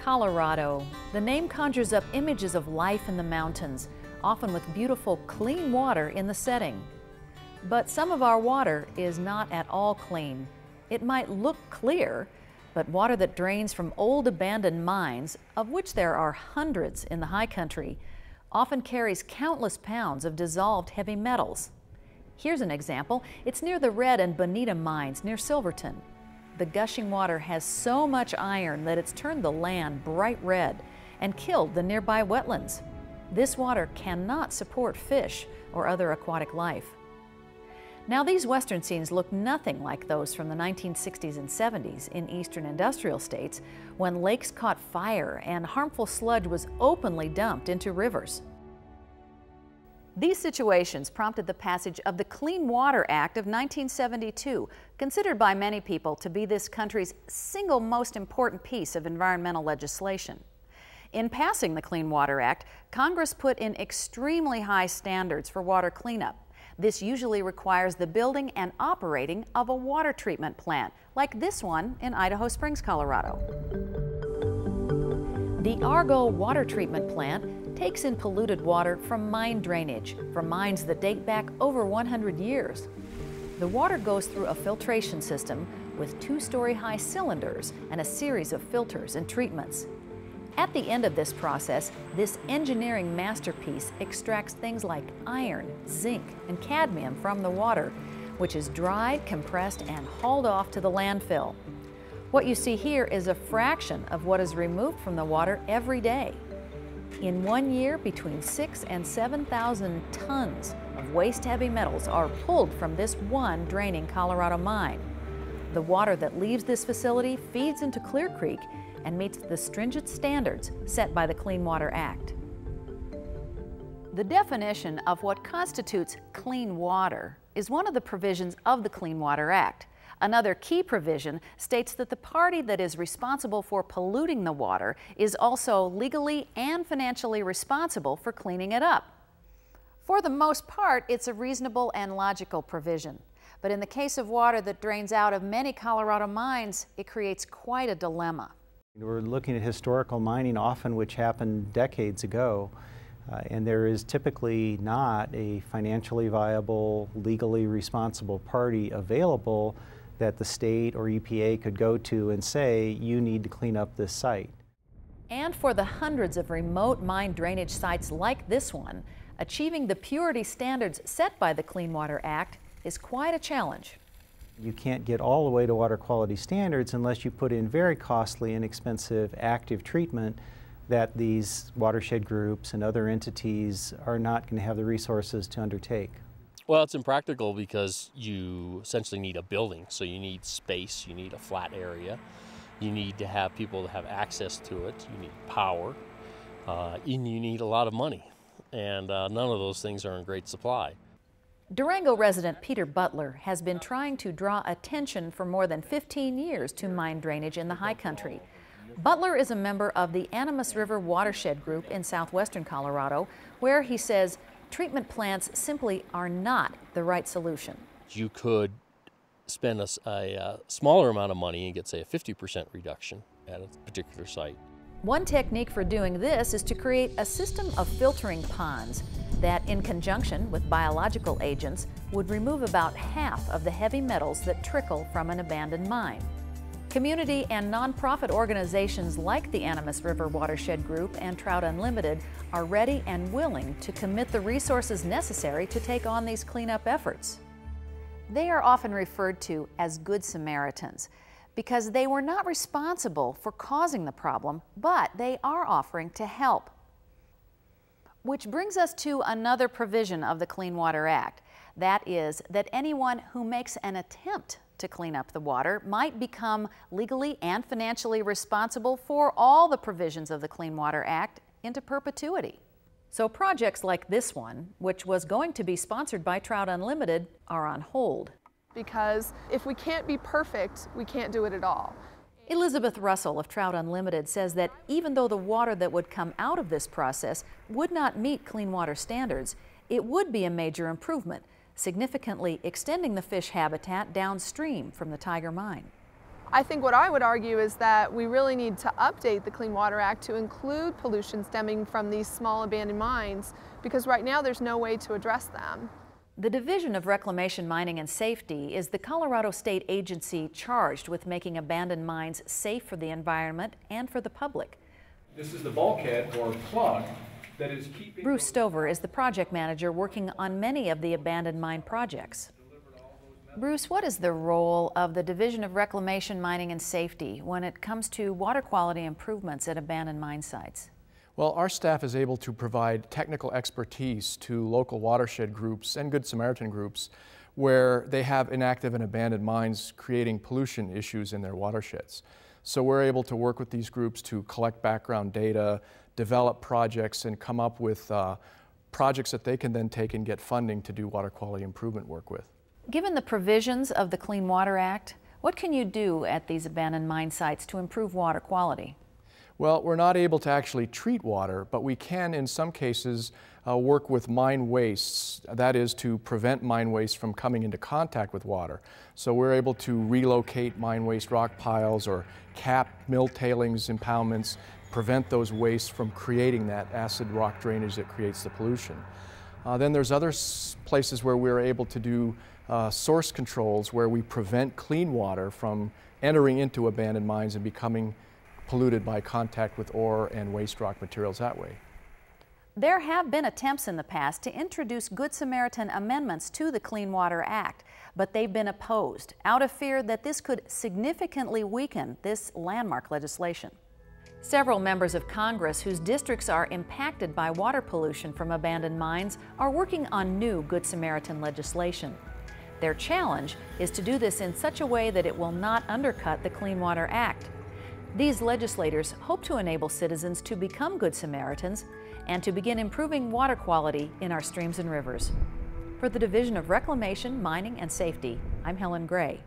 Colorado. The name conjures up images of life in the mountains, often with beautiful, clean water in the setting. But some of our water is not at all clean. It might look clear, but water that drains from old abandoned mines, of which there are hundreds in the high country, often carries countless pounds of dissolved heavy metals. Here's an example. It's near the Red and Bonita mines near Silverton. The gushing water has so much iron that it's turned the land bright red and killed the nearby wetlands. This water cannot support fish or other aquatic life. Now, these western scenes look nothing like those from the 1960s and 70s in eastern industrial states, when lakes caught fire and harmful sludge was openly dumped into rivers. These situations prompted the passage of the Clean Water Act of 1972, considered by many people to be this country's single most important piece of environmental legislation. In passing the Clean Water Act, Congress put in extremely high standards for water cleanup. This usually requires the building and operating of a water treatment plant, like this one in Idaho Springs, Colorado. The Argo Water Treatment Plant takes in polluted water from mine drainage, from mines that date back over 100 years. The water goes through a filtration system with 2-story high cylinders and a series of filters and treatments. At the end of this process, this engineering masterpiece extracts things like iron, zinc, and cadmium from the water, which is dried, compressed, and hauled off to the landfill. What you see here is a fraction of what is removed from the water every day. In 1 year, between 6,000 and 7,000 tons of waste heavy metals are pulled from this one draining Colorado mine. The water that leaves this facility feeds into Clear Creek and meets the stringent standards set by the Clean Water Act. The definition of what constitutes clean water is one of the provisions of the Clean Water Act. Another key provision states that the party that is responsible for polluting the water is also legally and financially responsible for cleaning it up. For the most part, it's a reasonable and logical provision. But in the case of water that drains out of many Colorado mines, it creates quite a dilemma. We're looking at historical mining often, which happened decades ago, and there is typically not a financially viable, legally responsible party available that the state or EPA could go to and say, you need to clean up this site. And for the hundreds of remote mine drainage sites like this one, achieving the purity standards set by the Clean Water Act is quite a challenge. You can't get all the way to water quality standards unless you put in very costly and expensive active treatment that these watershed groups and other entities are not going to have the resources to undertake. Well, it's impractical because you essentially need a building, so you need space, you need a flat area, you need to have people that have access to it, you need power, and you need a lot of money, and none of those things are in great supply. Durango resident Peter Butler has been trying to draw attention for more than 15 years to mine drainage in the high country. Butler is a member of the Animas River Watershed Group in southwestern Colorado, where he says treatment plants simply are not the right solution. You could spend a smaller amount of money and get, say, a 50% reduction at a particular site. One technique for doing this is to create a system of filtering ponds that, in conjunction with biological agents, would remove about half of the heavy metals that trickle from an abandoned mine. Community and nonprofit organizations like the Animas River Watershed Group and Trout Unlimited are ready and willing to commit the resources necessary to take on these cleanup efforts. They are often referred to as Good Samaritans because they were not responsible for causing the problem, but they are offering to help. Which brings us to another provision of the Clean Water Act. That is that anyone who makes an attempt to clean up the water might become legally and financially responsible for all the provisions of the Clean Water Act into perpetuity. So projects like this one, which was going to be sponsored by Trout Unlimited, are on hold. Because if we can't be perfect, we can't do it at all. Elizabeth Russell of Trout Unlimited says that even though the water that would come out of this process would not meet clean water standards, it would be a major improvement, significantly extending the fish habitat downstream from the Tiger Mine. I think what I would argue is that we really need to update the Clean Water Act to include pollution stemming from these small abandoned mines, because right now there's no way to address them. The Division of Reclamation, Mining and Safety is the Colorado state agency charged with making abandoned mines safe for the environment and for the public. This is the bulkhead or plug that is keeping... Bruce Stover is the project manager working on many of the abandoned mine projects. Bruce, what is the role of the Division of Reclamation, Mining and Safety when it comes to water quality improvements at abandoned mine sites? Well, our staff is able to provide technical expertise to local watershed groups and Good Samaritan groups where they have inactive and abandoned mines creating pollution issues in their watersheds. So we're able to work with these groups to collect background data, develop projects, and come up with projects that they can then take and get funding to do water quality improvement work with. Given the provisions of the Clean Water Act, what can you do at these abandoned mine sites to improve water quality? Well, we're not able to actually treat water, but we can in some cases work with mine wastes, that is to prevent mine waste from coming into contact with water. So we're able to relocate mine waste rock piles or cap mill tailings impoundments, prevent those wastes from creating that acid rock drainage that creates the pollution. Then there's other places where we're able to do source controls where we prevent clean water from entering into abandoned mines and becoming polluted by contact with ore and waste rock materials that way. There have been attempts in the past to introduce Good Samaritan amendments to the Clean Water Act, but they've been opposed out of fear that this could significantly weaken this landmark legislation. Several members of Congress whose districts are impacted by water pollution from abandoned mines are working on new Good Samaritan legislation. Their challenge is to do this in such a way that it will not undercut the Clean Water Act. These legislators hope to enable citizens to become Good Samaritans and to begin improving water quality in our streams and rivers. For the Division of Reclamation, Mining and Safety, I'm Helen Gray.